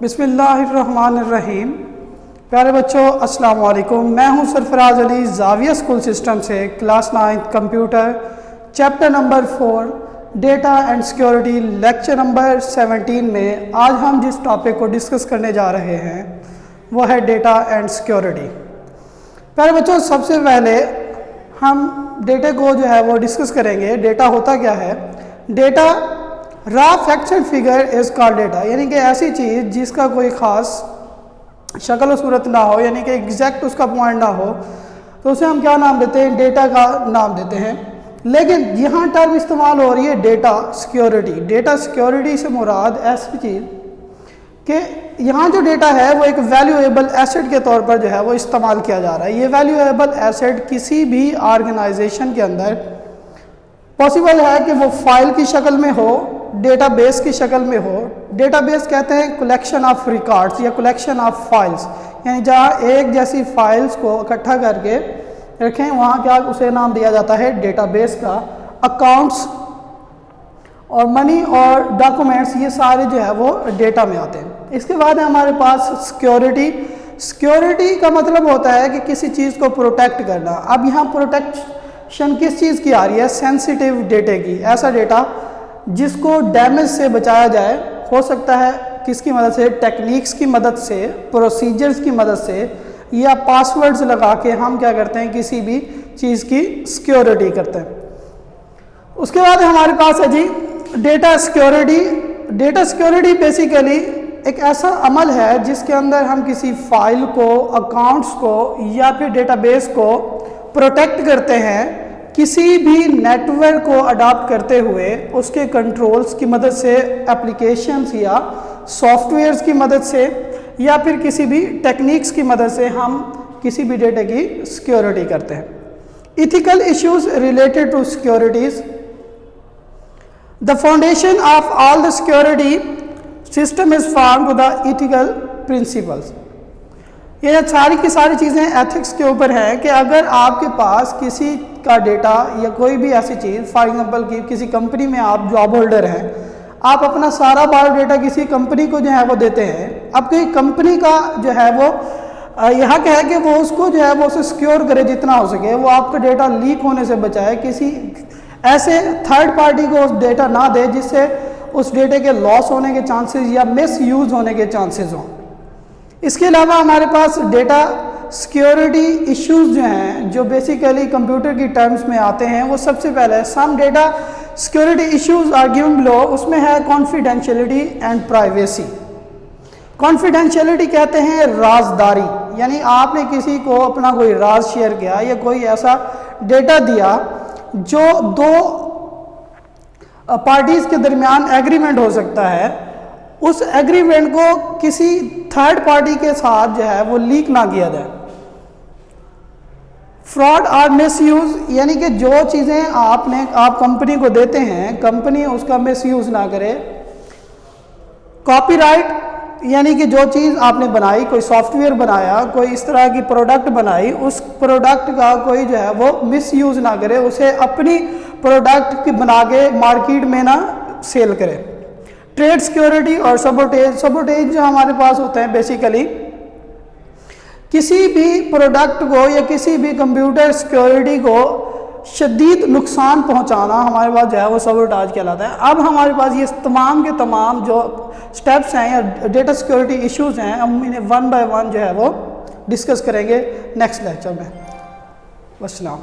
बिस्मिल्लाहिर्रहमानिर्रहीम। प्यारे बच्चों, अस्सलाम वालेकुम। मैं हूं सरफराज अली, जाविया स्कूल सिस्टम से, class 9 computer, chapter number 4 data and security, lecture number 17 में आज हम जिस टॉपिक को डिस्कस करने जा रहे हैं वो है डेटा एंड सिक्योरिटी। प्यारे बच्चों, सबसे पहले हम डेटा को जो है वो डिस्कस करेंगे। डेटा होता क्या है? Data raw facts and figure is called data, यानी कि ऐसी चीज़ जिसका कोई ख़ास शक्ल और सूरत ना हो, यानी कि एग्जैक्ट उसका पॉइंट ना हो, तो उसे हम क्या नाम देते हैं? डेटा का नाम देते हैं। लेकिन यहाँ टर्म इस्तेमाल हो रही है डेटा सिक्योरिटी। डेटा सिक्योरिटी से मुराद ऐसी चीज़ कि यहाँ जो डेटा है वो एक वैल्यूएबल एसेट के तौर पर जो है वो इस्तेमाल किया जा रहा है। ये वैल्यूएबल एसेट किसी भी ऑर्गेनाइजेशन के अंदर पॉसिबल है कि वो फाइल की शक्ल में हो, डेटाबेस की शक्ल में हो। डेटाबेस कहते हैं कलेक्शन ऑफ रिकॉर्ड्स या कलेक्शन ऑफ फाइल्स, यानी जहाँ एक जैसी फाइल्स को इकट्ठा करके रखें, वहाँ क्या उसे नाम दिया जाता है डेटाबेस का। अकाउंट्स और मनी और डॉक्यूमेंट्स, ये सारे जो है वो डेटा में आते हैं। इसके बाद है हमारे पास सिक्योरिटी। सिक्योरिटी का मतलब होता है कि किसी चीज़ को प्रोटेक्ट करना। अब यहाँ प्रोटेक्शन किस चीज़ की आ रही है? सेंसिटिव डेटे की। ऐसा डेटा जिसको डैमेज से बचाया जाए, हो सकता है किसकी मदद से? टेक्निक्स की मदद से, प्रोसीजर्स की मदद से, या पासवर्ड्स लगा के हम क्या करते हैं? किसी भी चीज़ की सिक्योरिटी करते हैं। उसके बाद हमारे पास है जी data security. Data security basically एक ऐसा अमल है जिसके अंदर हम किसी फाइल को, अकाउंट्स को या फिर डेटाबेस को प्रोटेक्ट करते हैं किसी भी नेटवर्क को अडॉप्ट करते हुए, उसके कंट्रोल्स की मदद से, एप्लीकेशंस या सॉफ्टवेयर्स की मदद से, या फिर किसी भी टेक्निक्स की मदद से हम किसी भी डेटा की सिक्योरिटी करते हैं। Ethical issues related to securities. The foundation of all the security system is formed to the ethical principles. ये सारी की सारी चीज़ें एथिक्स के ऊपर हैं कि अगर आपके पास किसी का डेटा या कोई भी ऐसी चीज़, फॉर एग्जांपल कि किसी कंपनी में आप जॉब होल्डर हैं, आप अपना सारा बायोडाटा किसी कंपनी को जो है वो देते हैं। अब कोई कंपनी का जो है वो यहाँ क्या है कि वो उसको जो है वो उसे सिक्योर करे जितना हो सके, वो आपका डेटा लीक होने से बचाए, किसी ऐसे थर्ड पार्टी को उस डेटा ना दे जिससे उस डेटे के लॉस होने के चांसेस या मिस यूज होने के चांसेस हों। इसके अलावा हमारे पास डेटा सिक्योरिटी इश्यूज जो हैं, जो बेसिकली कंप्यूटर की टर्म्स में आते हैं, वो सबसे पहले some data security issues are given below. उसमें है कॉन्फिडेंशियलिटी एंड प्राइवेसी। कॉन्फिडेंशियलिटी कहते हैं राजदारी, यानी आपने किसी को अपना कोई राज शेयर किया या कोई ऐसा डेटा दिया जो दो पार्टीज़ के दरमियान एग्रीमेंट हो सकता है, उस एग्रीमेंट को किसी थर्ड पार्टी के साथ जो है वो लीक ना किया जाए। फ्रॉड और मिसयूज, यानी कि जो चीज़ें आप कंपनी को देते हैं, कंपनी उसका मिसयूज ना करे। कॉपीराइट, यानी कि जो चीज़ आपने बनाई, कोई सॉफ्टवेयर बनाया, कोई इस तरह की प्रोडक्ट बनाई, उस प्रोडक्ट का कोई जो है वो मिसयूज ना करे, उसे अपनी प्रोडक्ट की बना के मार्केट में ना सेल करे। ट्रेड सिक्योरिटी और सबोटेज। सबोटेज जो हमारे पास होते हैं बेसिकली किसी भी प्रोडक्ट को या किसी भी कंप्यूटर सिक्योरिटी को शदीद नुकसान पहुंचाना, हमारे पास जो है वो सबोटाज कहलाता है। अब हमारे पास ये तमाम के तमाम जो स्टेप्स हैं या डेटा सिक्योरिटी इश्यूज हैं, हम इन्हें वन बाय वन जो है वो डिस्कस करेंगे नेक्स्ट लेक्चर में। वस्सलाम।